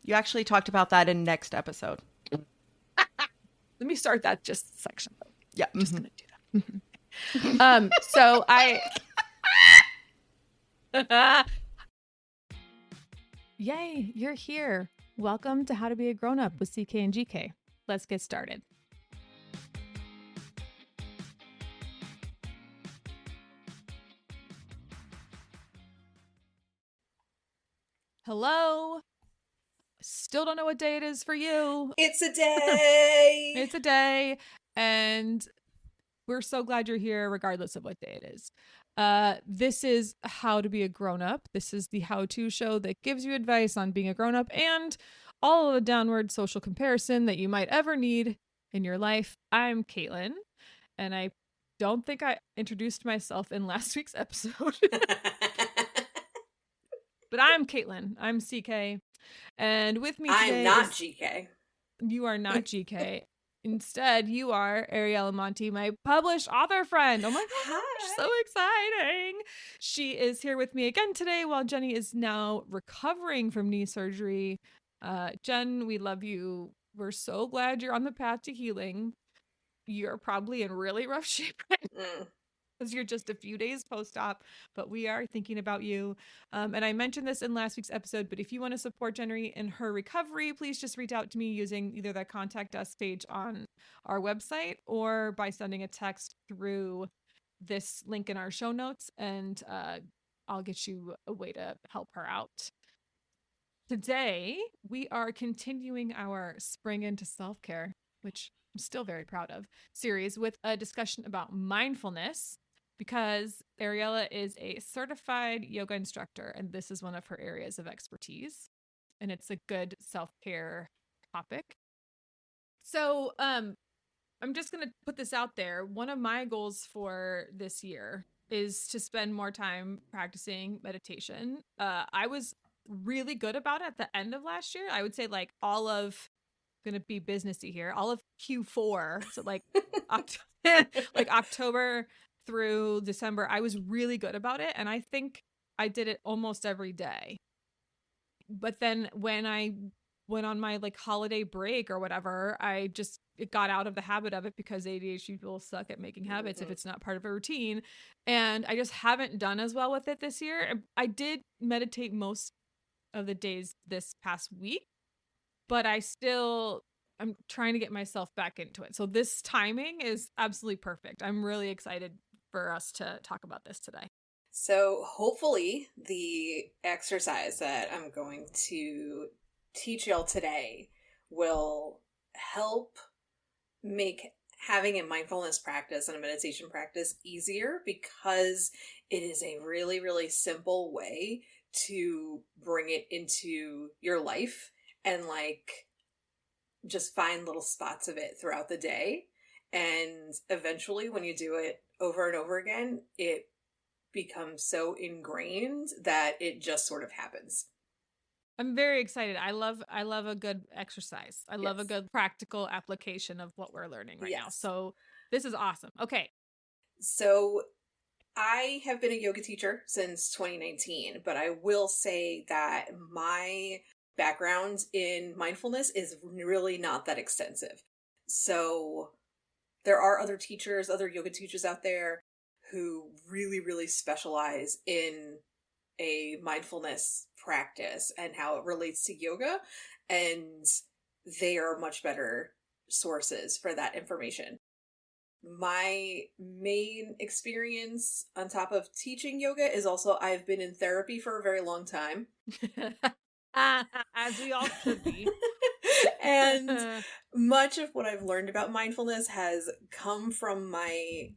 You actually talked about that in next episode. Let me start that just section. Yeah. Just gonna do that. So I Yay, you're here. Welcome to How to Be a Grown-Up with CK and GK. Let's get started. Hello. Still don't know what day it is for you. It's a day. It's a day, and we're so glad you're here regardless of what day it is. This is How to Be a Grown-Up. This is the how-to show that gives you advice on being a grown-up and all of the downward social comparison that you might ever need in your life. I'm Caitlin, and I don't think I introduced myself in last week's episode. But I'm Caitlin. I'm CK. And with me today I'm not GK. You are not GK. Instead, you are Ariella Monti, my published author friend. Oh my gosh, Hi. so exciting. She is here with me again today while Jenny is now recovering from knee surgery. Jen, we love you. We're so glad you're on the path to healing. You're probably in really rough shape right now because you're just a few days post-op, but we are thinking about you. And I mentioned this in last week's episode, but if you want to support Jenny in her recovery, please just reach out to me using either the contact us page on our website or by sending a text through this link in our show notes, and I'll get you a way to help her out. Today, we are continuing our Spring into Self-Care, which I'm still very proud of, series with a discussion about mindfulness, because Ariella is a certified yoga instructor, and this is one of her areas of expertise, and it's a good self-care topic. So I'm just going to put this out there. One of my goals for this year is to spend more time practicing meditation. I was really good about it at the end of last year. I would say like all of, gonna be businessy here, all of Q4, so like October through December, I was really good about it, and I think I did it almost every day. But then when I went on my like holiday break or whatever, it got out of the habit of it because ADHD people suck at making habits if it's not part of a routine, and I just haven't done as well with it this year. I did meditate most of the days this past week, but I'm trying to get myself back into it. So this timing is absolutely perfect. I'm really excited for us to talk about this today. So hopefully the exercise that I'm going to teach y'all today will help make having a mindfulness practice and a meditation practice easier, because it is a really, really simple way to bring it into your life and like just find little spots of it throughout the day. And eventually when you do it over and over again, it becomes so ingrained that it just sort of happens. I'm very excited. I love a good exercise. I love a good practical application of what we're learning right now. So this is awesome. Okay. So I have been a yoga teacher since 2019, but I will say that my background in mindfulness is really not that extensive. So there are other teachers, other yoga teachers out there who really, really specialize in a mindfulness practice and how it relates to yoga, and they are much better sources for that information. My main experience on top of teaching yoga is also I've been in therapy for a very long time. As we all should be. And much of what I've learned about mindfulness has come from my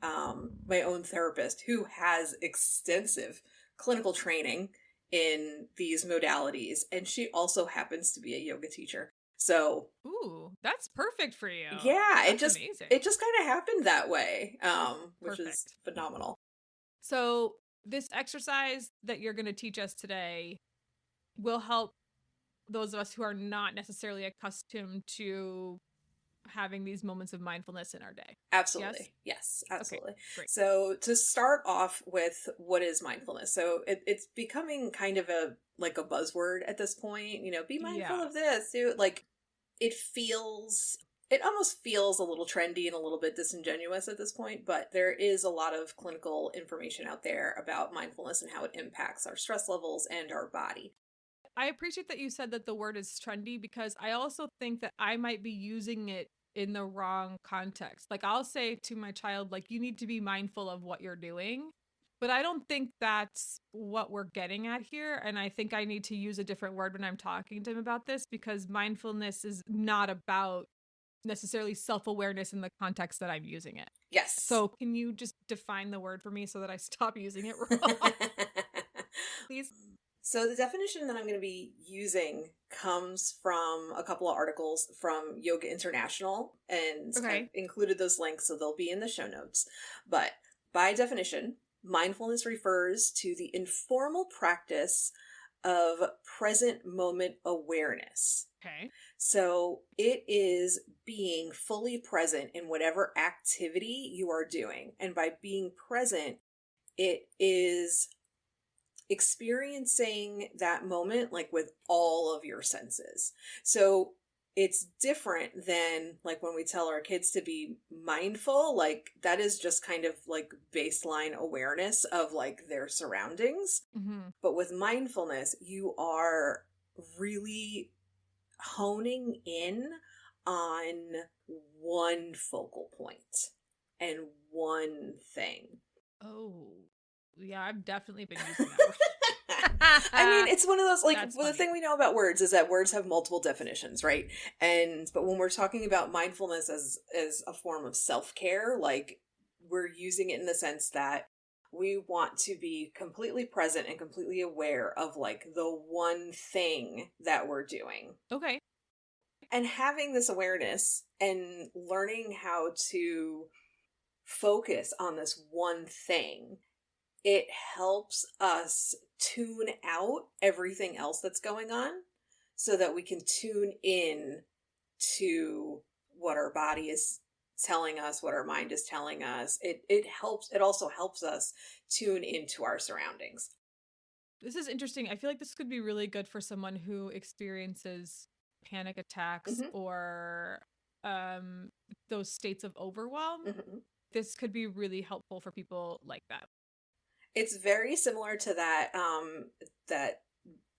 my own therapist, who has extensive clinical training in these modalities, and she also happens to be a yoga teacher. So, ooh, that's perfect for you. Yeah, that's amazing. It just kind of happened that way, which is phenomenal. So this exercise that you're going to teach us today will help those of us who are not necessarily accustomed to having these moments of mindfulness in our day. Absolutely. Yes, absolutely. Okay, great. So to start off with, what is mindfulness? So it's becoming kind of a buzzword at this point, be mindful Yeah. of this, do like it almost feels a little trendy and a little bit disingenuous at this point, but there is a lot of clinical information out there about mindfulness and how it impacts our stress levels and our body. I appreciate that you said that the word is trendy, because I also think that I might be using it in the wrong context. Like, I'll say to my child, like, you need to be mindful of what you're doing. But I don't think that's what we're getting at here. And I think I need to use a different word when I'm talking to him about this, because mindfulness is not about necessarily self-awareness in the context that I'm using it. Yes. So can you just define the word for me so that I stop using it wrong? Please. So the definition that I'm going to be using comes from a couple of articles from Yoga International, and Okay. I've included those links, so they'll be in the show notes. But by definition, mindfulness refers to the informal practice of present moment awareness. Okay. So it is being fully present in whatever activity you are doing. And by being present, it is experiencing that moment like with all of your senses. So it's different than like when we tell our kids to be mindful, like that is just kind of like baseline awareness of like their surroundings. Mm-hmm. But with mindfulness, you are really honing in on one focal point and one thing. Oh, yeah, I've definitely been using that word. I mean, it's one of those, like, That's well, the funny. thing we know about words is that words have multiple definitions, right? But when we're talking about mindfulness as a form of self-care, like, we're using it in the sense that we want to be completely present and completely aware of, like, the one thing that we're doing. Okay. And having this awareness and learning how to focus on this one thing, it helps us tune out everything else that's going on so that we can tune in to what our body is telling us, what our mind is telling us. It also helps us tune into our surroundings. This is interesting. I feel like this could be really good for someone who experiences panic attacks Mhm. or those states of overwhelm. Mm-hmm. This could be really helpful for people like that. It's very similar to that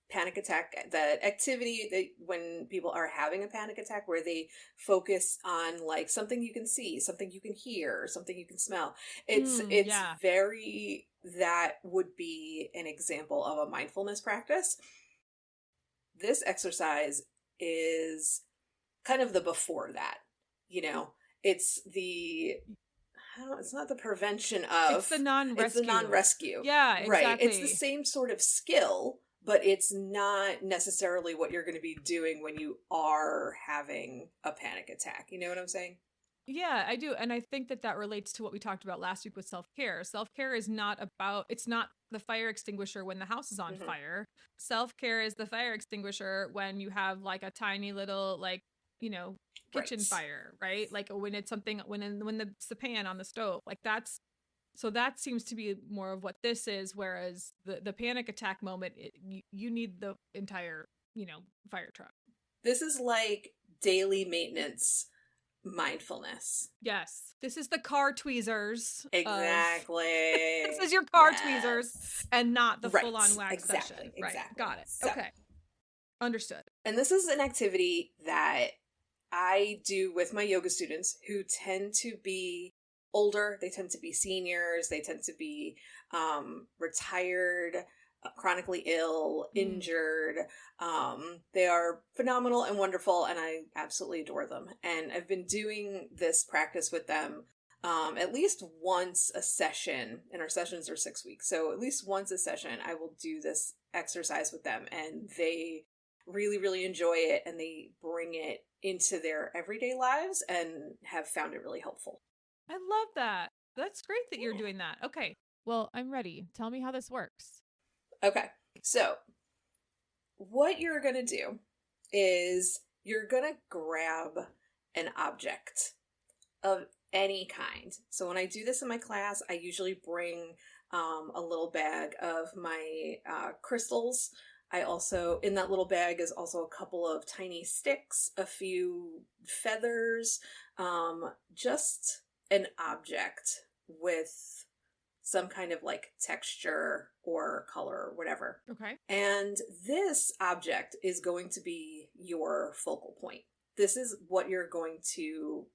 panic attack, that activity that when people are having a panic attack where they focus on like something you can see, something you can hear, something you can smell. It's Yeah. very, that would be an example of a mindfulness practice. This exercise is kind of the before that, it's it's not the prevention of. It's the non-rescue. It's the non-rescue. Yeah, exactly. Right. It's the same sort of skill, but it's not necessarily what you're going to be doing when you are having a panic attack. You know what I'm saying? Yeah, I do. And I think that relates to what we talked about last week with self-care. Self-care is it's not the fire extinguisher when the house is on fire. Self-care is the fire extinguisher when you have like a tiny little, like, kitchen fire, right? Like when it's something, when it's the pan on the stove, like so that seems to be more of what this is. Whereas the panic attack moment, you need the entire, fire truck. This is like daily maintenance mindfulness. Yes. This is the car tweezers. Exactly. This is your car tweezers and not the full-on wax exactly, session. Exactly. Right. Got it. So, okay. Understood. And this is an activity that I do with my yoga students who tend to be older. They tend to be seniors. They tend to be retired, chronically ill, injured. They are phenomenal and wonderful, and I absolutely adore them. And I've been doing this practice with them at least once a session, and our sessions are 6 weeks. So at least once a session, I will do this exercise with them, and they really, really enjoy it, and they bring it into their everyday lives and have found it really helpful. I love that. That's great that you're doing that. Okay. Well, I'm ready. Tell me how this works. Okay. So what you're going to do is you're going to grab an object of any kind. So when I do this in my class, I usually bring a little bag of my crystals. I also, in that little bag is also a couple of tiny sticks, a few feathers, just an object with some kind of like texture or color or whatever. Okay. And this object is going to be your focal point. This is what you're going to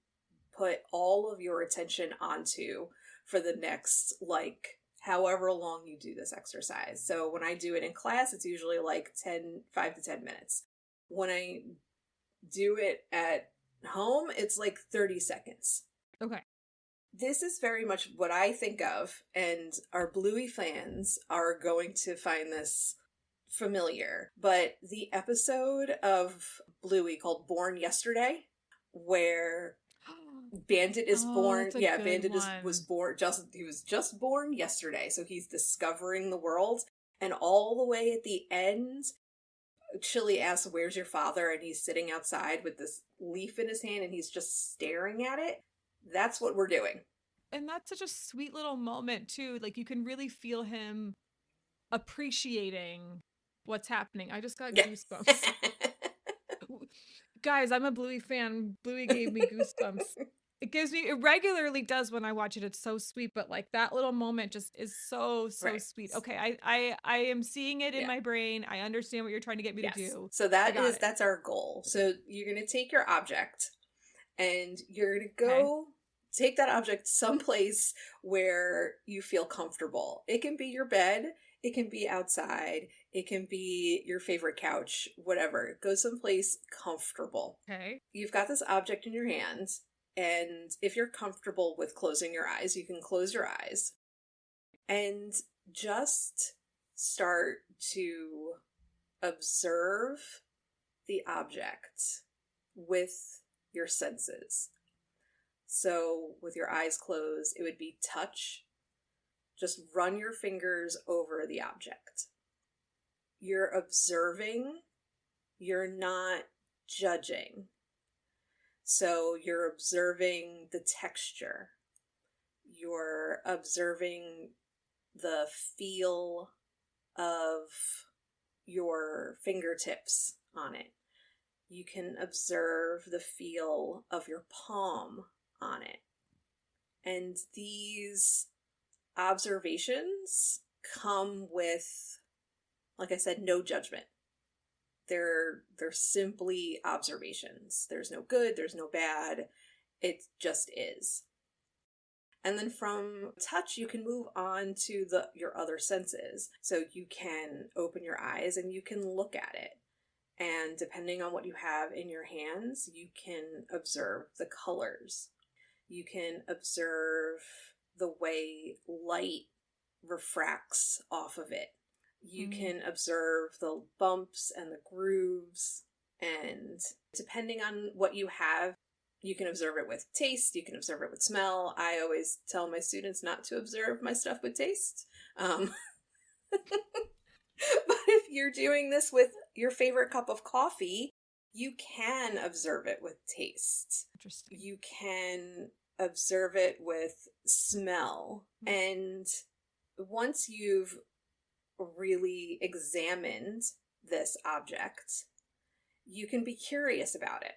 put all of your attention onto for the next, like, however long you do this exercise. So when I do it in class, it's usually like 5 to 10 minutes. When I do it at home, it's like 30 seconds. Okay. This is very much what I think of, and our Bluey fans are going to find this familiar. But the episode of Bluey called Born Yesterday, where Bandit is born. That's a Yeah, good Bandit one. was born. He was just born yesterday, so he's discovering the world. And all the way at the end, Chili asks, "Where's your father?" And he's sitting outside with this leaf in his hand, and he's just staring at it. That's what we're doing. And that's such a sweet little moment too. Like you can really feel him appreciating what's happening. I just got goosebumps. Guys, I'm a Bluey fan. Bluey gave me goosebumps. It regularly does when I watch it. It's so sweet, but like that little moment just is so Right. sweet. Okay, I am seeing it in my brain. I understand what you're trying to get me to do. So that's our goal. So you're going to take your object and you're going to go take that object someplace where you feel comfortable. It can be your bed, it can be outside, it can be your favorite couch, whatever. Go someplace comfortable. Okay. You've got this object in your hands, and if you're comfortable with closing your eyes, you can close your eyes and just start to observe the object with your senses. So with your eyes closed, it would be touch. Just run your fingers over the object. You're observing, you're not judging. So you're observing the texture. You're observing the feel of your fingertips on it. You can observe the feel of your palm on it. And these observations come with, like I said, no judgment. They're simply observations. There's no good, there's no bad. It just is. And then from touch, you can move on to your other senses. So you can open your eyes and you can look at it. And depending on what you have in your hands, you can observe the colors. You can observe the way light refracts off of it. You can observe the bumps and the grooves. And depending on what you have, you can observe it with taste, you can observe it with smell. I always tell my students not to observe my stuff with taste. But if you're doing this with your favorite cup of coffee, you can observe it with taste. Interesting. You can observe it with smell. And once you've really examined this object, you can be curious about it.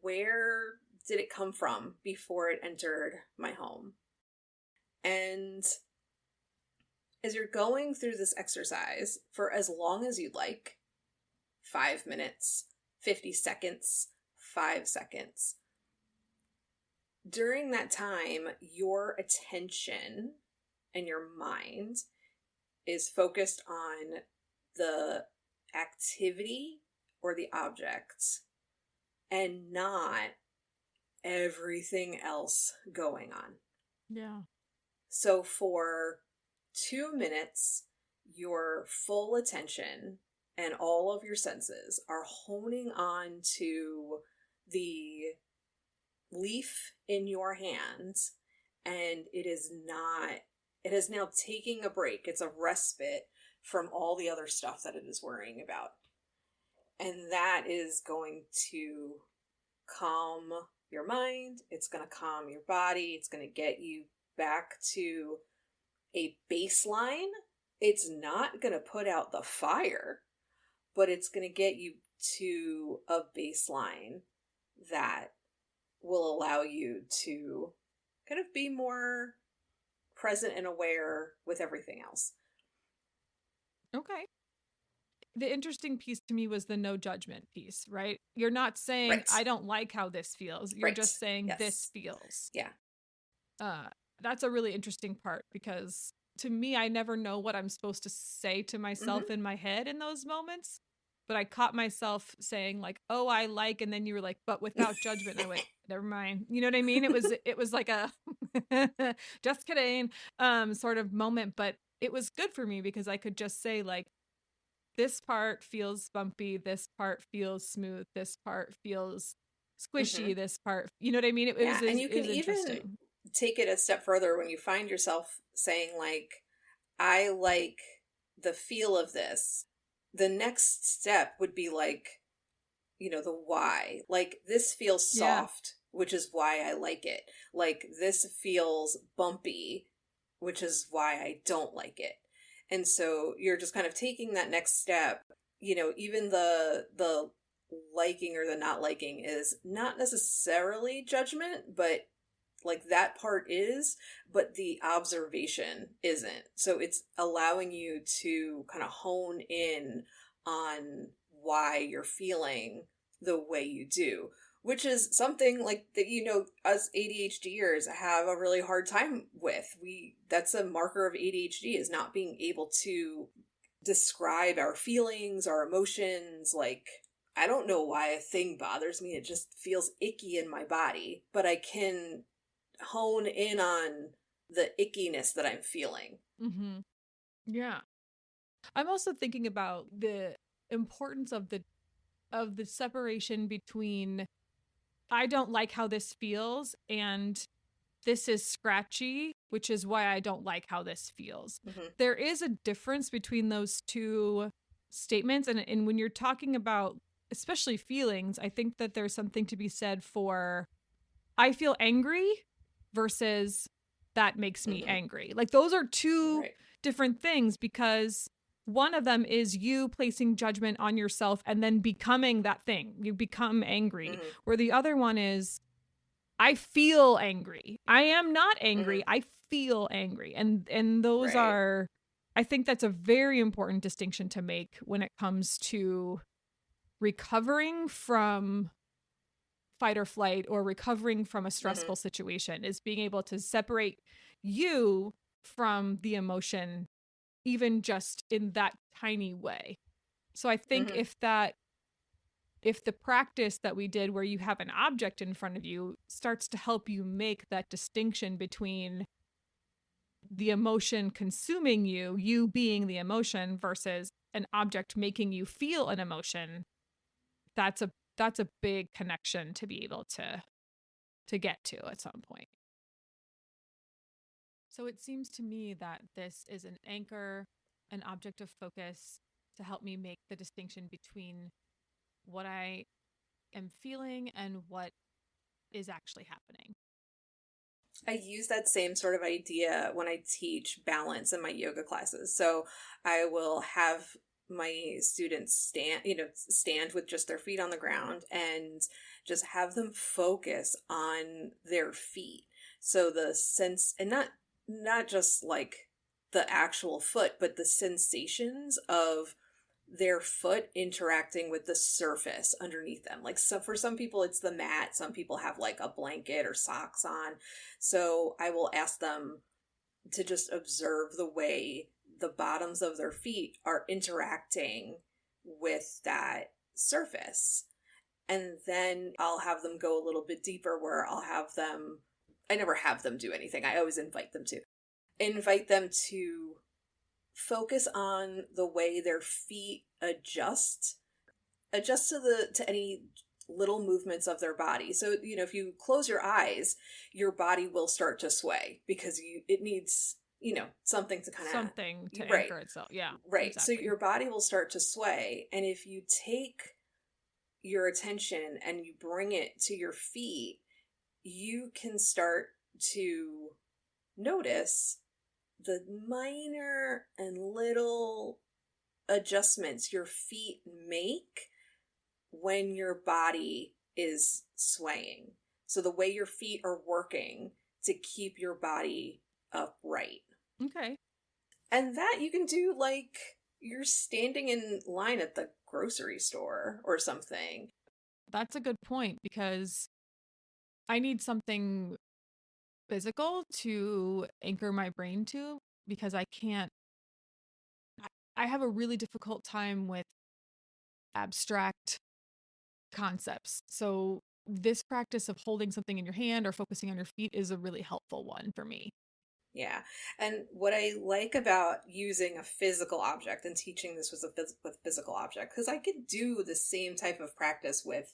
Where did it come from before it entered my home? And as you're going through this exercise for as long as you'd like, 5 minutes, 50 seconds, 5 seconds, during that time, your attention and your mind is focused on the activity or the object and not everything else going on. Yeah. So for 2 minutes, your full attention and all of your senses are honing on to the leaf in your hands, and it is now taking a break. It's a respite from all the other stuff that it is worrying about. And that is going to calm your mind. It's going to calm your body. It's going to get you back to a baseline. It's not going to put out the fire, but it's going to get you to a baseline that will allow you to kind of be more present and aware with everything else. Okay. The interesting piece to me was the no judgment piece, right? You're not saying, Right. I don't like how this feels. You're Right. just saying Yes. this feels. Yeah. That's a really interesting part because to me, I never know what I'm supposed to say to myself in my head in those moments. But I caught myself saying like, oh, I like, and then you were like, but without judgment. And I went, never mind. You know what I mean? It was like a just kidding sort of moment, but it was good for me because I could just say like, this part feels bumpy, this part feels smooth, this part feels squishy, this part, you know what I mean? It Yeah, was and you it can was even interesting. take it a step further when you find yourself saying like, I like the feel of this. The next step would be like, the why. Like, this feels Yeah. soft, which is why I like it. Like, this feels bumpy, which is why I don't like it. And so you're just kind of taking that next step. Even the liking or the not liking is not necessarily judgment, but like that part is, but the observation isn't. So it's allowing you to kind of hone in on why you're feeling the way you do, which is something like that, us ADHDers have a really hard time with. That's a marker of ADHD, is not being able to describe our feelings, our emotions. Like, I don't know why a thing bothers me. It just feels icky in my body, but I can hone in on the ickiness that I'm feeling. Mm-hmm. Yeah. I'm also thinking about the importance of the separation between I don't like how this feels and this is scratchy, which is why I don't like how this feels. Mm-hmm. There is a difference between those two statements. And when you're talking about, especially feelings, I think that there's something to be said for I feel angry versus that makes me angry. Like those are two different things because one of them is you placing judgment on yourself and then becoming that thing. You become angry. Where the other one is I feel angry. I am not angry. I feel angry. And those are I think that's a very important distinction to make when it comes to recovering from fight or flight or recovering from a stressful situation is being able to separate you from the emotion even just in that tiny way. So I think if the practice that we did where you have an object in front of you starts to help you make that distinction between the emotion consuming you being the emotion versus an object making you feel an emotion, that's a big connection to be able to get to at some point. So it seems to me that this is an anchor, an object of focus to help me make the distinction between what I am feeling and what is actually happening. I use that same sort of idea when I teach balance in my yoga classes. So I will have my students stand with just their feet on the ground and just have them focus on their feet. So the sense, and not just like the actual foot, but the sensations of their foot interacting with the surface underneath them. Like, so for some people it's the mat, some people have like a blanket or socks on. So I will ask them to just observe the way the bottoms of their feet are interacting with that surface. And then I'll have them go a little bit deeper where I never have them do anything. I always invite them to focus on the way their feet adjust to any little movements of their body. So, if you close your eyes, your body will start to sway because it needs, something to anchor itself. Yeah. Right. Exactly. So your body will start to sway. And if you take your attention and you bring it to your feet, you can start to notice the minor and little adjustments your feet make when your body is swaying. So the way your feet are working to keep your body upright. Okay. And that you can do like you're standing in line at the grocery store or something. That's a good point, because I need something physical to anchor my brain to, because I have a really difficult time with abstract concepts. So this practice of holding something in your hand or focusing on your feet is a really helpful one for me. Yeah. And what I like about using a physical object and teaching this with physical object, because I could do the same type of practice with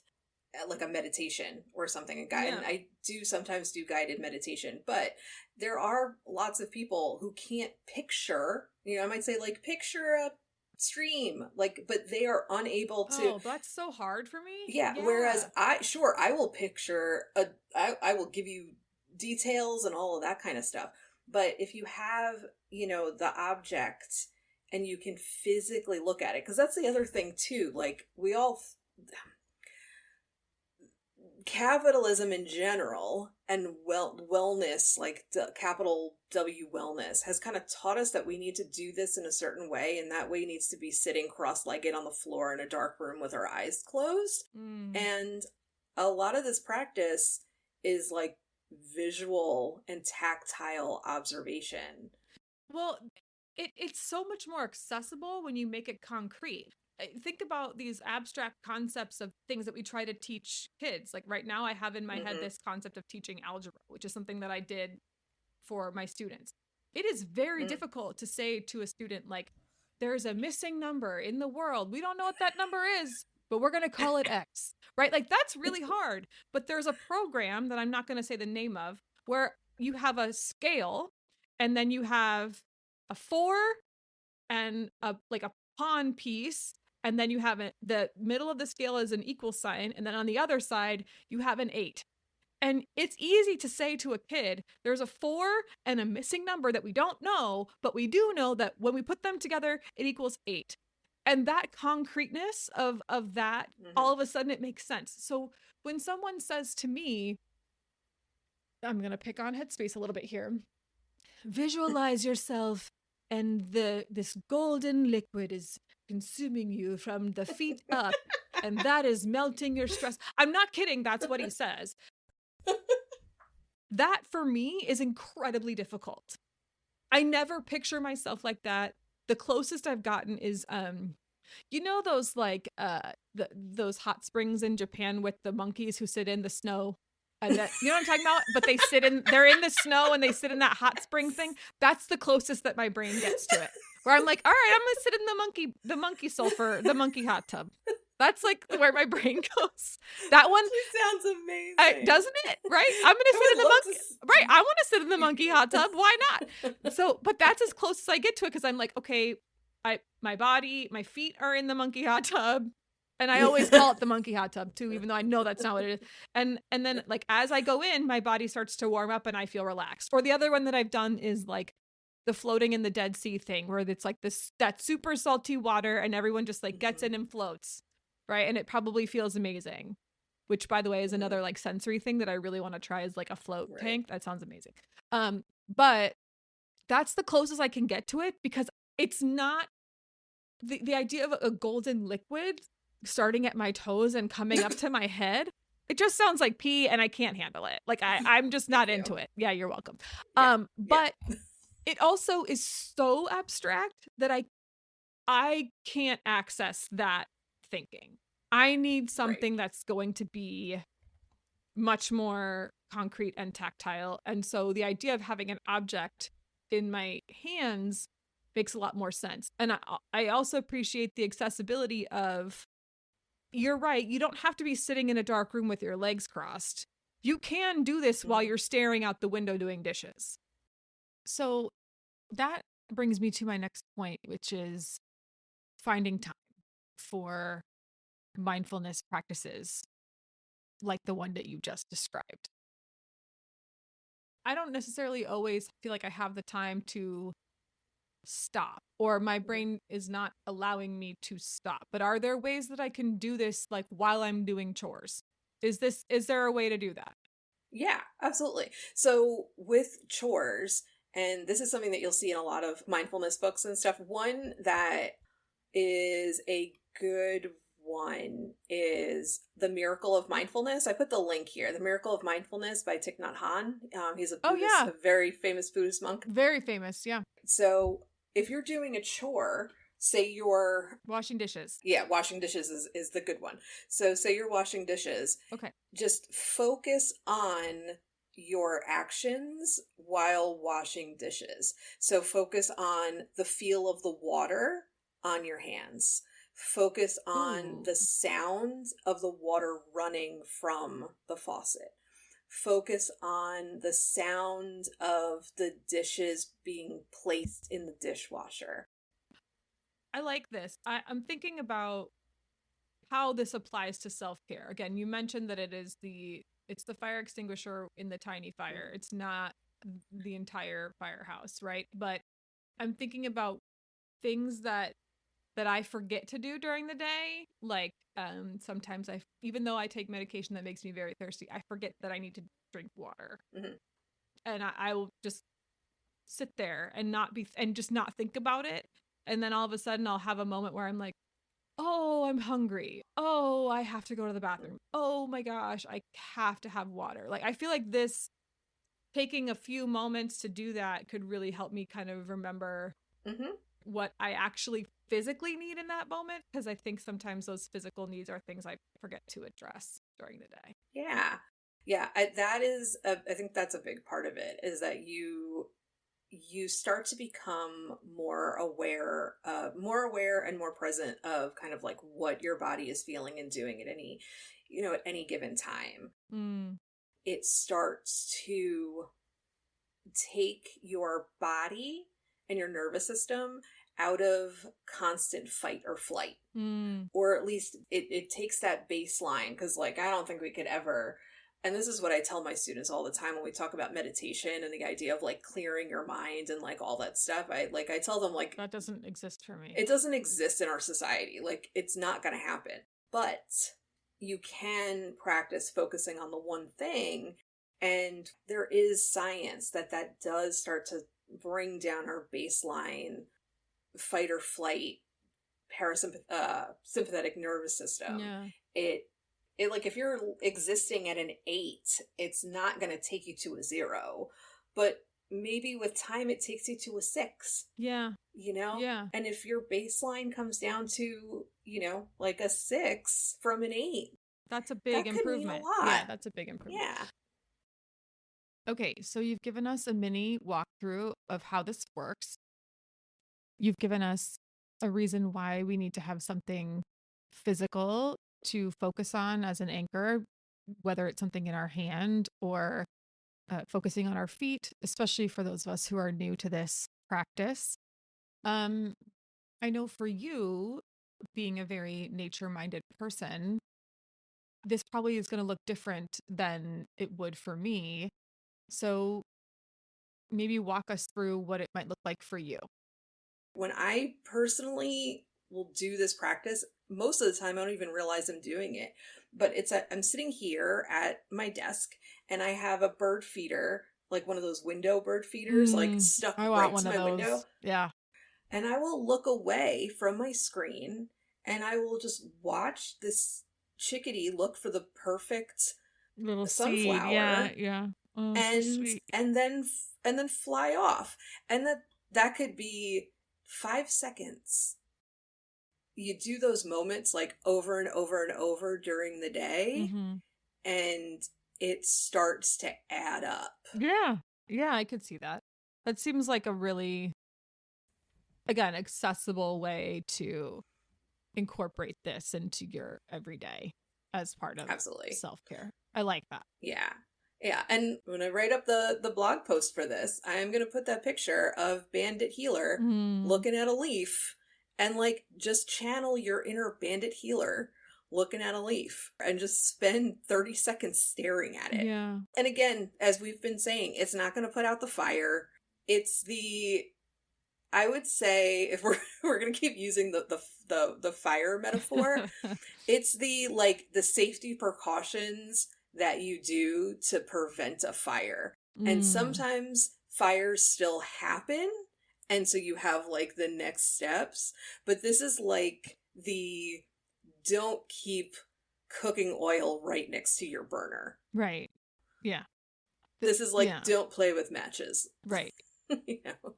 like a meditation or something. And I do sometimes do guided meditation, but there are lots of people who can't picture, I might say like picture a stream, like, but they are unable to. Oh, that's so hard for me. Yeah. Whereas I will picture I will give you details and all of that kind of stuff. But if you have, the object and you can physically look at it, because that's the other thing too. Like capitalism in general and wellness, like capital W wellness, has kind of taught us that we need to do this in a certain way, and that way needs to be sitting cross-legged on the floor in a dark room with our eyes closed. And a lot of this practice is like visual and tactile observation. Well, it's so much more accessible when you make it concrete. Think about these abstract concepts of things that we try to teach kids. Like right now, I have in my head this concept of teaching algebra, which is something that I did for my students. It is very difficult to say to a student, like, there's a missing number in the world. We don't know what that number is, but we're going to call it X, right? Like, that's really hard. But there's a program that I'm not going to say the name of, where you have a scale, and then you have a 4 and a pawn piece, and then you have the middle of the scale is an equal sign, and then on the other side you have an 8. And it's easy to say to a kid, there's a 4 and a missing number that we don't know, but we do know that when we put them together, it equals 8. And that concreteness of that, all of a sudden it makes sense. So when someone says to me, I'm going to pick on Headspace a little bit here, visualize yourself and this golden liquid is consuming you from the feet up, and that is melting your stress. I'm not kidding. That's what he says. That for me is incredibly difficult. I never picture myself like that. The closest I've gotten is those like those hot springs in Japan with the monkeys who sit in the snow. And that, you know what I'm talking about? But they're in the snow and they sit in that hot spring thing. That's the closest that my brain gets to it. Where I'm like, all right, I'm gonna sit in the monkey hot tub. That's like where my brain goes. That one sounds amazing. Doesn't it? Right? I'm gonna sit in the monkey. Right. I want to sit in the monkey hot tub. Why not? So, but that's as close as I get to it, because I'm like, okay, my feet are in the monkey hot tub. And I always call it the monkey hot tub too, even though I know that's not what it is. And then like as I go in, my body starts to warm up and I feel relaxed. Or the other one that I've done is like the floating in the Dead Sea thing, where it's like that super salty water and everyone just like gets in and floats. Right. And it probably feels amazing, which by the way is another like sensory thing that I really want to try, is like a float tank. That sounds amazing. But that's the closest I can get to it, because it's not the idea of a golden liquid starting at my toes and coming up to my head. It just sounds like pee, and I can't handle it. Like I'm just not into it. Yeah, you're welcome. But it also is so abstract that I can't access that thinking. I need something that's going to be much more concrete and tactile. And so the idea of having an object in my hands makes a lot more sense. And I also appreciate the accessibility of, you're right, you don't have to be sitting in a dark room with your legs crossed. You can do this while you're staring out the window doing dishes. So that brings me to my next point, which is finding time for mindfulness practices like the one that you just described. I don't necessarily always feel like I have the time to stop, or my brain is not allowing me to stop. But are there ways that I can do this like while I'm doing chores? Is there a way to do that? Yeah, absolutely. So with chores, and this is something that you'll see in a lot of mindfulness books and stuff, one that is a good one is The Miracle of Mindfulness. I put the link here. The Miracle of Mindfulness by Thich Nhat Hanh. He's a Oh Buddhist, yeah, a very famous Buddhist monk. very famous. Yeah, So if you're doing a chore, say you're washing dishes. yeah, washing dishes is the good one. So say you're washing dishes, Okay. just focus on your actions while washing dishes. So focus on the feel of the water on your hands. Focus on Ooh. the sound of the water running from the faucet. Focus on the sound of the dishes being placed in the dishwasher. I like this. I'm thinking about how this applies to self-care. Again, you mentioned that it's the fire extinguisher in the tiny fire. It's not the entire firehouse, right? But I'm thinking about things that I forget to do during the day. Like sometimes even though I take medication that makes me very thirsty, I forget that I need to drink water. Mm-hmm. And I will just sit there and just not think about it. And then all of a sudden I'll have a moment where I'm like, oh, I'm hungry. Oh, I have to go to the bathroom. Oh my gosh, I have to have water. Like, I feel like taking a few moments to do that could really help me kind of remember Mm-hmm. what I actually physically need in that moment. Because I think sometimes those physical needs are things I forget to address during the day. Yeah. Yeah. I think that's a big part of it is that you start to become more aware and more present of kind of like what your body is feeling and doing at any given time. Mm. It starts to take your body and your nervous system out of constant fight or flight. Mm. Or at least it takes that baseline, because like I don't think we could ever, and this is what I tell my students all the time when we talk about meditation and the idea of like clearing your mind and like all that stuff. I tell them like That doesn't exist for me. it doesn't exist in our society. Like it's not going to happen. But you can practice focusing on the one thing, and there is science that does start to bring down our baseline fight or flight sympathetic nervous system. Yeah. It like if you're existing at an 8, it's not going to take you to a 0, but maybe with time it takes you to a 6. Yeah. Yeah. And if your baseline comes down to like a 6 from an 8, That's a big that could mean improvement. a lot. Yeah, that's a big improvement. Yeah. Okay, so you've given us a mini walkthrough of how this works. You've given us a reason why we need to have something physical to focus on as an anchor, whether it's something in our hand or focusing on our feet, especially for those of us who are new to this practice. I know for you, being a very nature-minded person, this probably is going to look different than it would for me. So maybe walk us through what it might look like for you. When I personally will do this practice, most of the time I don't even realize I'm doing it. But I'm sitting here at my desk and I have a bird feeder, like one of those window bird feeders, like stuck right to my window. Yeah. And I will look away from my screen and I will just watch this chickadee look for the perfect Little sunflower. Seed. Yeah, yeah. Oh, so sweet. and then fly off. And that could be 5 seconds. You do those moments like over and over and over during the day, Mm-hmm. and it starts to add up. Yeah. Yeah, I could see that. That seems like a really, again, accessible way to incorporate this into your everyday as part of Absolutely. self-care. I like that. Yeah. Yeah. And when I write up the blog post for this, I am going to put that picture of Bandit Healer looking at a leaf and like just channel your inner Bandit Healer looking at a leaf and just spend 30 seconds staring at it. Yeah. And again, as we've been saying, it's not going to put out the fire. It's I would say, if we're going to keep using the fire metaphor, it's the safety precautions that you do to prevent a fire. And sometimes fires still happen, and so you have like the next steps, but this is like the don't keep cooking oil right next to your burner. Right. Yeah. This is like don't play with matches. Right. You know?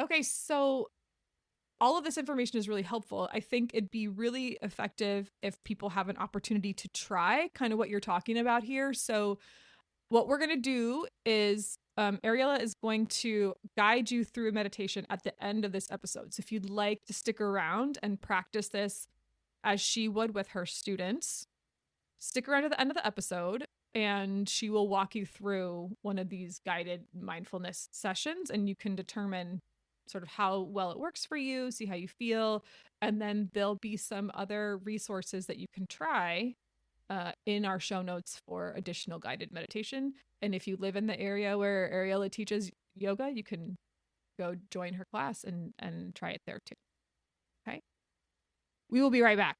Okay, so all of this information is really helpful. I think it'd be really effective if people have an opportunity to try kind of what you're talking about here. So what we're going to do is Ariella is going to guide you through a meditation at the end of this episode. So if you'd like to stick around and practice this as she would with her students, stick around to the end of the episode and she will walk you through one of these guided mindfulness sessions, and you can determine sort of how well it works for you, see how you feel, and then there'll be some other resources that you can try in our show notes for additional guided meditation. And if you live in the area where Ariella teaches yoga, you can go join her class and try it there too. Okay. We will be right back.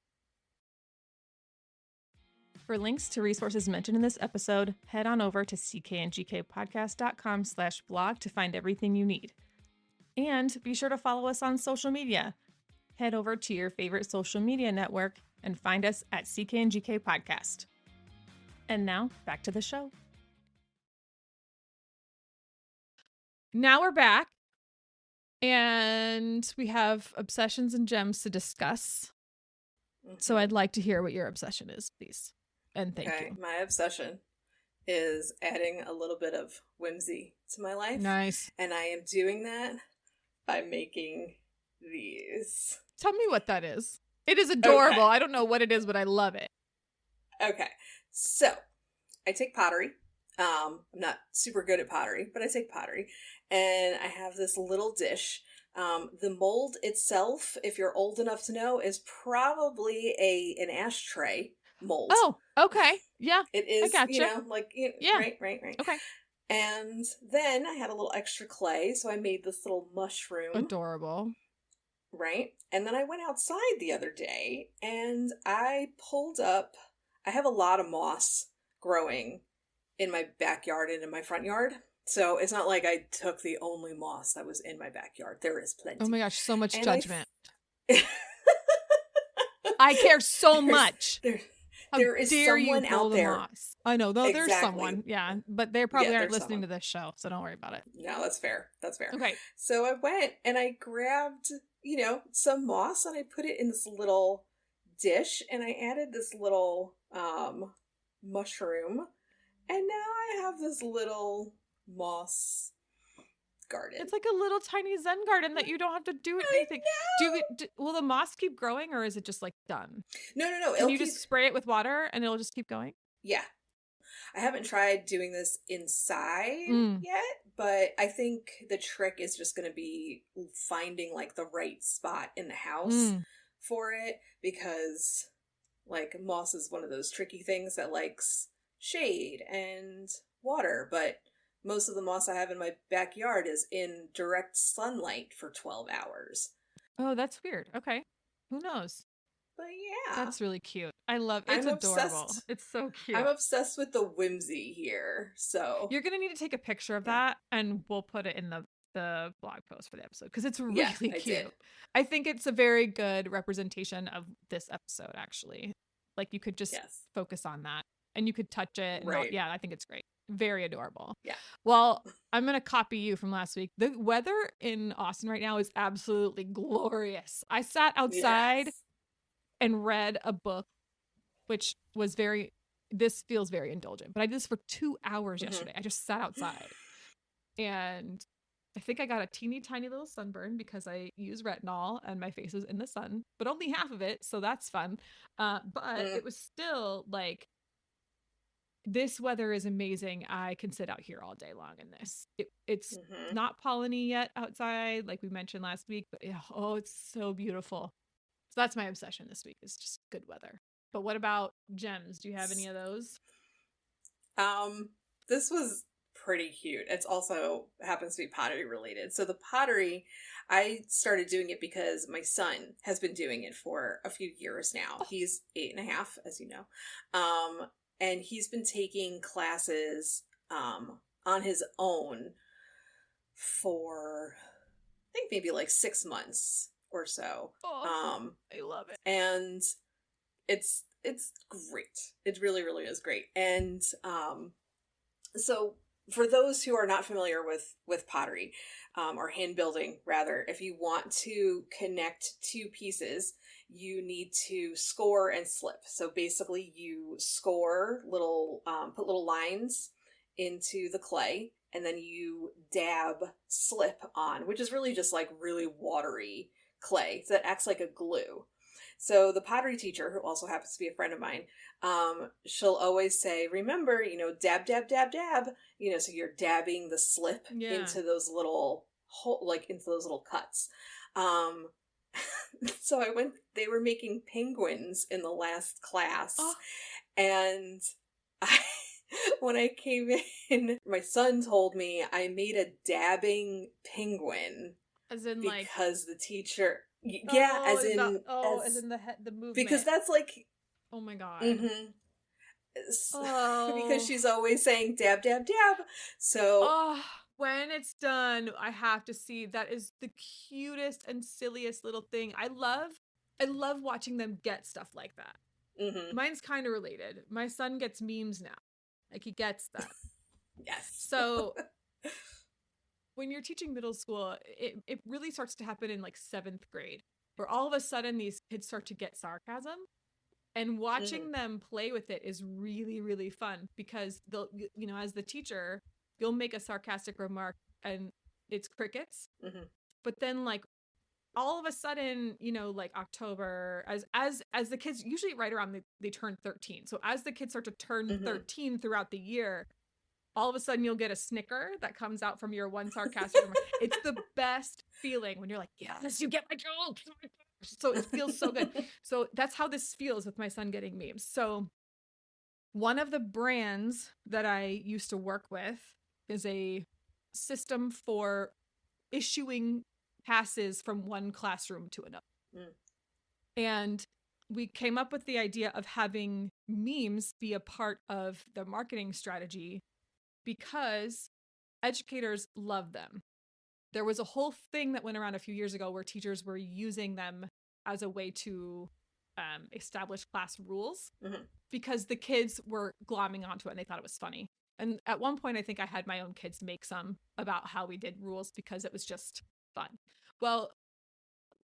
For links to resources mentioned in this episode, head on over to ckandgkpodcast.com/blog to find everything you need. And be sure to follow us on social media. Head over to your favorite social media network and find us at CK&GK Podcast. And now, back to the show. Now we're back, and we have obsessions and gems to discuss. So I'd like to hear what your obsession is, please. And thank you. My obsession is adding a little bit of whimsy to my life. Nice. And I am doing that by making these. Tell me what that is. It is adorable. Okay. I don't know what it is, but I love it. Okay. So, I take pottery. I'm not super good at pottery, but I take pottery. And I have this little dish. The mold itself, if you're old enough to know, is probably an ashtray mold. Oh, okay. Yeah. It is, I gotcha. Yeah. Right. Okay. And then I had a little extra clay, so I made this little mushroom. Adorable. Right? And then I went outside the other day and I pulled up, I have a lot of moss growing in my backyard and in my front yard. So it's not like I took the only moss that was in my backyard. There is plenty. Oh my gosh, so much and judgment. I care so much. There is someone out there. Moss? I know, though, Exactly. there's someone. Yeah, but they probably aren't listening to this show, so don't worry about it. No, that's fair. That's fair. Okay. So I went and I grabbed, some moss and I put it in this little dish and I added this little mushroom. And now I have this little moss garden. It's like a little tiny Zen garden that you don't have to do anything. Will the moss keep growing, or is it just like done? No. Can you just spray it with water and it'll just keep going? Yeah. I haven't tried doing this inside yet, but I think the trick is just going to be finding like the right spot in the house for it, because like moss is one of those tricky things that likes shade and water, but most of the moss I have in my backyard is in direct sunlight for 12 hours. Oh, that's weird. Okay. Who knows? But yeah. That's really cute. I love it. It's adorable. Obsessed. It's so cute. I'm obsessed with the whimsy here. So you're going to need to take a picture of that and we'll put it in the blog post for the episode because it's really cute. I think it's a very good representation of this episode, actually. Like you could just focus on that and you could touch it. And I think it's great. Very adorable. Yeah. Well, I'm going to copy you from last week. The weather in Austin right now is absolutely glorious. I sat outside and read a book, which was this feels very indulgent, but I did this for 2 hours yesterday. I just sat outside and I think I got a teeny tiny little sunburn because I use retinol and my face is in the sun, but only half of it. So that's fun. But it was still like, this weather is amazing. I can sit out here all day long in this. It's not polleny yet outside, like we mentioned last week, but it's so beautiful. So that's my obsession this week, is just good weather. But what about gems? Do you have any of those? This was pretty cute. It's also happens to be pottery related. So the pottery, I started doing it because my son has been doing it for a few years now. He's 8.5, as you know. And he's been taking classes on his own for I think maybe like 6 months or so. I love it. And it's great. It really, really is great. And so for those who are not familiar with pottery, or hand building rather, if you want to connect two pieces, you need to score and slip. So basically you score put little lines into the clay, and then you dab slip on, which is really just like really watery clay. So that acts like a glue. So the pottery teacher, who also happens to be a friend of mine, she'll always say, remember, dab, dab, dab, dab, so you're dabbing the slip into those little into those little cuts. So they were making penguins in the last class. And when I came in, my son told me I made a dabbing penguin. As in because the teacher... Yeah, as in the movement. Because that's like... Oh my god. Mm-hmm. Because she's always saying dab, dab, dab. So... when it's done, I have to see. That is the cutest and silliest little thing. I love watching them get stuff like that. Mm-hmm. Mine's kind of related. My son gets memes now. Like, he gets that. Yes. So... when you're teaching middle school, it really starts to happen in like 7th grade, where all of a sudden these kids start to get sarcasm, and watching them play with it is really, really fun, because they'll, as the teacher, you'll make a sarcastic remark and it's crickets. Mm-hmm. But then like all of a sudden, like October, as the kids, usually right around they turn 13. So as the kids start to turn 13 throughout the year, all of a sudden you'll get a snicker that comes out from your one sarcastic remark. It's the best feeling when you're like, yes, you get my joke. So it feels so good. So that's how this feels with my son getting memes. So one of the brands that I used to work with is a system for issuing passes from one classroom to another. And we came up with the idea of having memes be a part of the marketing strategy, because educators love them. There was a whole thing that went around a few years ago where teachers were using them as a way to establish class rules, because the kids were glomming onto it and they thought it was funny. And at one point, I think I had my own kids make some about how we did rules, because it was just fun. Well,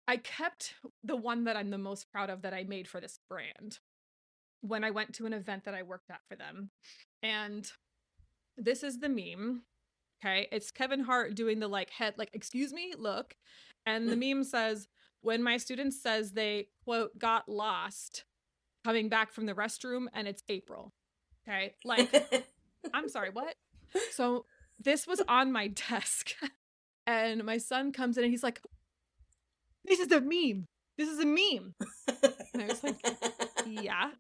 I kept the one that I'm the most proud of that I made for this brand when I went to an event that I worked at for them. And this is the meme. Okay. It's Kevin Hart doing the head, excuse me, look. And the meme says, when my student says they, quote, got lost coming back from the restroom and it's April. Okay. I'm sorry, what? So this was on my desk, and my son comes in and he's like, this is a meme. This is a meme. And I was like, yeah.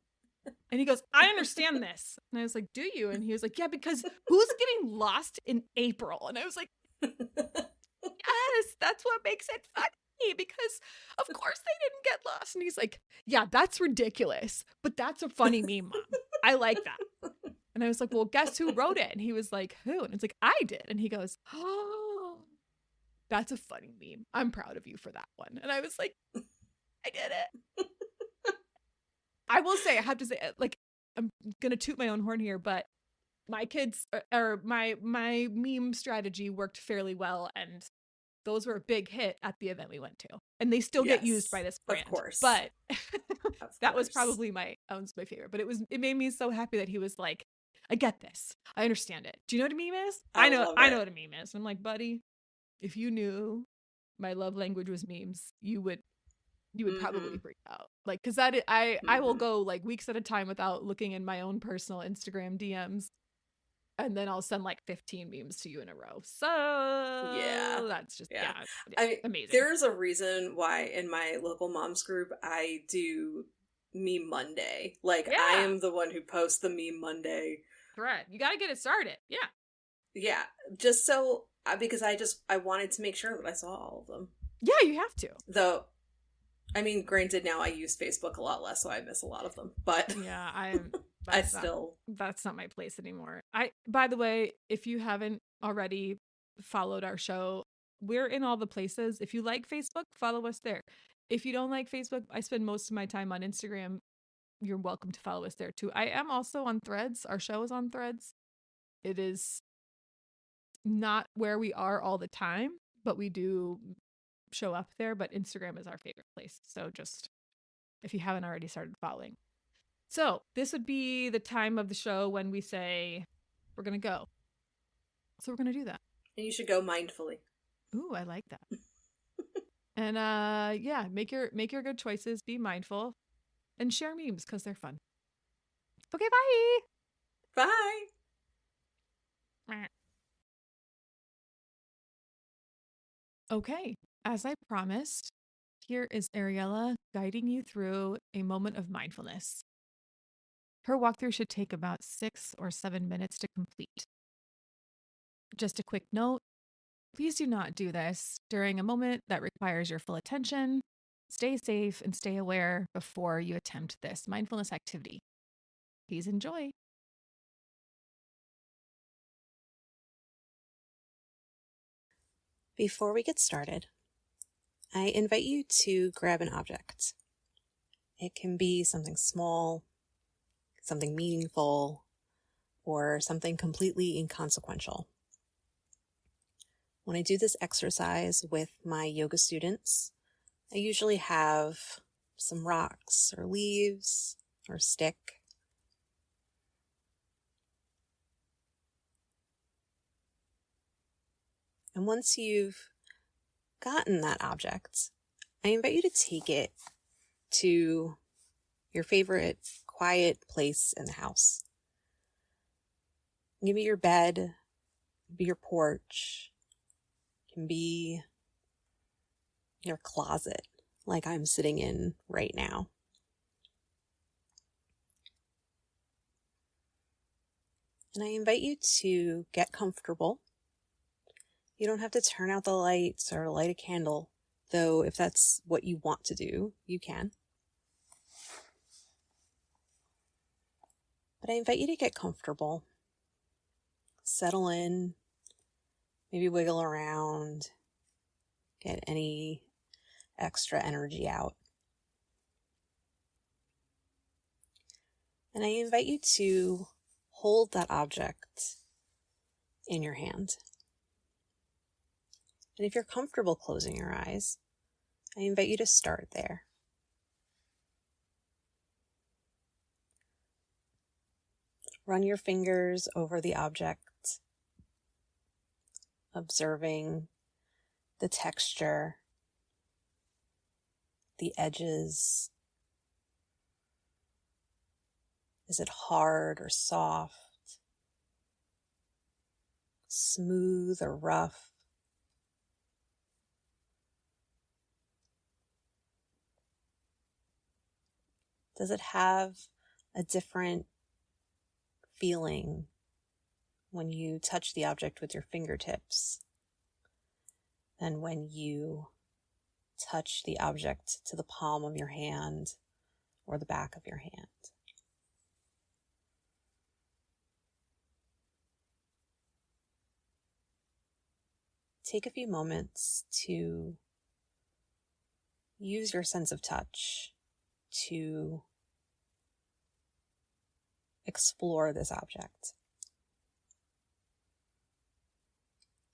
And he goes, I understand this. And I was like, do you? And he was like, yeah, because who's getting lost in April? And I was like, yes, that's what makes it funny, because of course they didn't get lost. And he's like, yeah, that's ridiculous, but that's a funny meme, Mom. I like that. And I was like, well, guess who wrote it? And he was like, who? And it's like, I did. And he goes, oh, that's a funny meme. I'm proud of you for that one. And I was like, I did it. I will say, I have to say, I'm going to toot my own horn here, but my kids, or my meme strategy worked fairly well. And those were a big hit at the event we went to. And they still get used by this brand. Of course. But that was probably my favorite. But it made me so happy that he was like, I get this. I understand it. Do you know what a meme is? I know what a meme is. And I'm like, buddy, if you knew my love language was memes, you would probably freak out. Because I will go weeks at a time without looking in my own personal Instagram DMs, and then I'll send 15 memes to you in a row. So yeah, that's just amazing. There's a reason why in my local moms group I do Meme Monday. Like, Yeah. I am the one who posts the Meme Monday. Thread. You got to get it started. Yeah. Yeah, just so, because I wanted to make sure that I saw all of them. Yeah, you have to. Though, I mean, granted, now I use Facebook a lot less, so I miss a lot of them. But Yeah, that's not my place anymore. By the way, if you haven't already followed our show, we're in all the places. If you like Facebook, follow us there. If you don't like Facebook, I spend most of my time on Instagram. You're welcome to follow us there too. I am also on Threads. Our show is on Threads. It is not where we are all the time, but we do show up there. But Instagram is our favorite place. So just if you haven't already started following. So this would be the time of the show when we say we're going to go. So we're going to do that. and you should go mindfully. Ooh, I like that. And yeah, make your good choices, be mindful, and share memes because they're fun. Okay, bye. Bye. Okay, as I promised, here is Ariella guiding you through a moment of mindfulness. Her walkthrough should take about 6 or 7 minutes to complete. Just a quick note, please do not do this during a moment that requires your full attention. Stay safe and stay aware before you attempt this mindfulness activity. Please enjoy. Before we get started, I invite you to grab an object. It can be something small, something meaningful, or something completely inconsequential. When I do this exercise with my yoga students, I usually have some rocks or leaves or a stick. And once you've gotten that object, I invite you to take it to your favorite quiet place in the house. It can be your bed, it can be your porch, it can be your closet, like I'm sitting in right now. And I invite you to get comfortable. You don't have to turn out the lights or light a candle, though if that's what you want to do, you can. But I invite you to get comfortable. Settle in, maybe wiggle around, get any extra energy out. And I invite you to hold that object in your hand. And if you're comfortable closing your eyes, I invite you to start there. Run your fingers over the object, observing the texture, the edges. Is it hard or soft? Smooth or rough? Does it have a different feeling when you touch the object with your fingertips than when you touch the object to the palm of your hand or the back of your hand? Take a few moments to use your sense of touch to explore this object.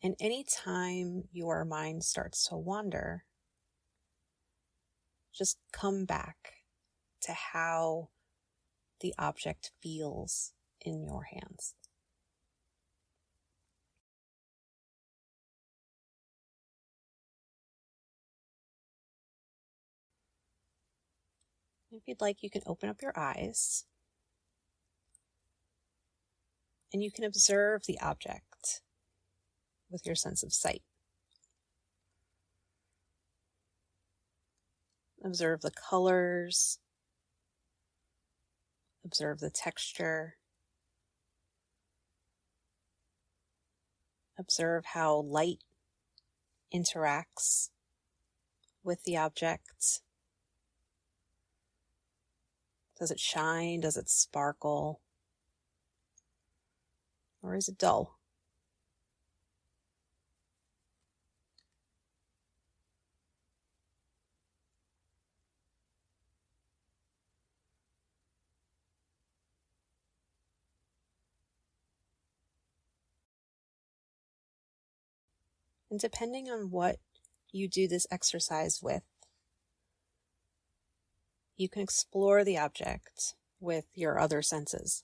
And anytime your mind starts to wander, just come back to how the object feels in your hands. If you'd like, you can open up your eyes and you can observe the object with your sense of sight. Observe the colors, Observe the texture. Observe how light interacts with the object. Does it shine? Does it sparkle? Or is it dull? And depending on what you do this exercise with, you can explore the object with your other senses.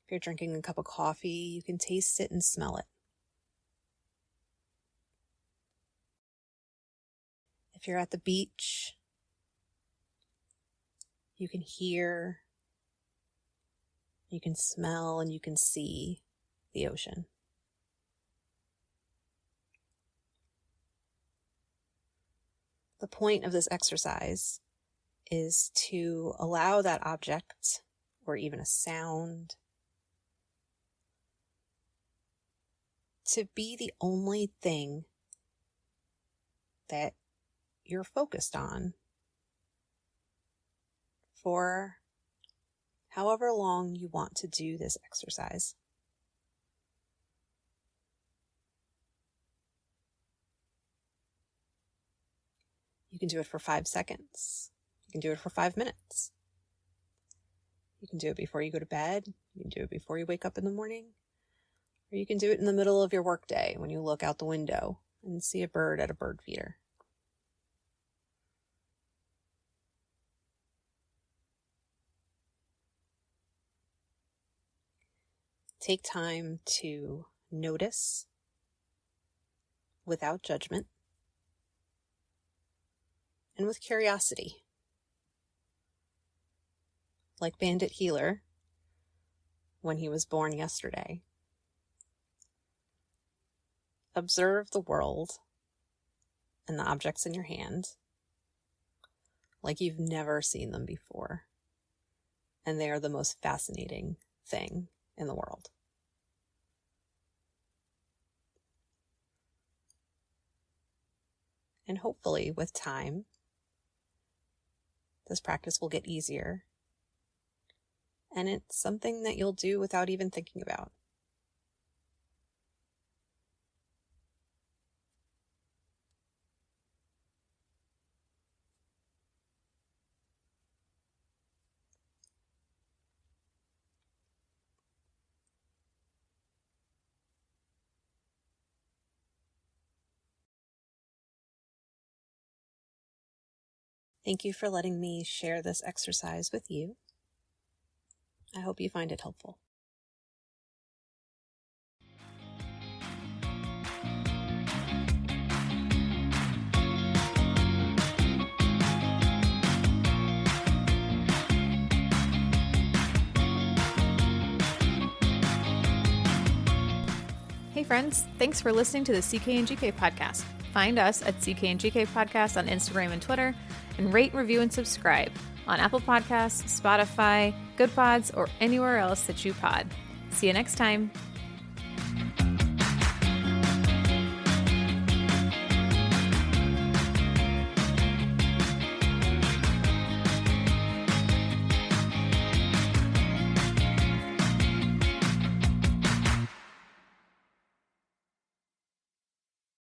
If you're drinking a cup of coffee, you can taste it and smell it. If you're at the beach, you can hear, you can smell, and you can see the ocean. The point of this exercise is to allow that object, or even a sound, to be the only thing that you're focused on for however long you want to do this exercise. You can do it for 5 seconds. You can do it for 5 minutes. You can do it before you go to bed. You can do it before you wake up in the morning. Or you can do it in the middle of your workday when you look out the window and see a bird at a bird feeder. Take time to notice without judgment and with curiosity. Like Bandit Healer, when he was born yesterday. Observe the world and the objects in your hand like you've never seen them before. And they are the most fascinating thing in the world. And hopefully, with time, this practice will get easier. And it's something that you'll do without even thinking about. Thank you for letting me share this exercise with you. I hope you find it helpful. Hey friends, thanks for listening to the CK and GK podcast. Find us at CK and GK podcast on Instagram and Twitter, and rate, review, and subscribe on Apple Podcasts, Spotify, Good Pods, or anywhere else that you pod. See you next time.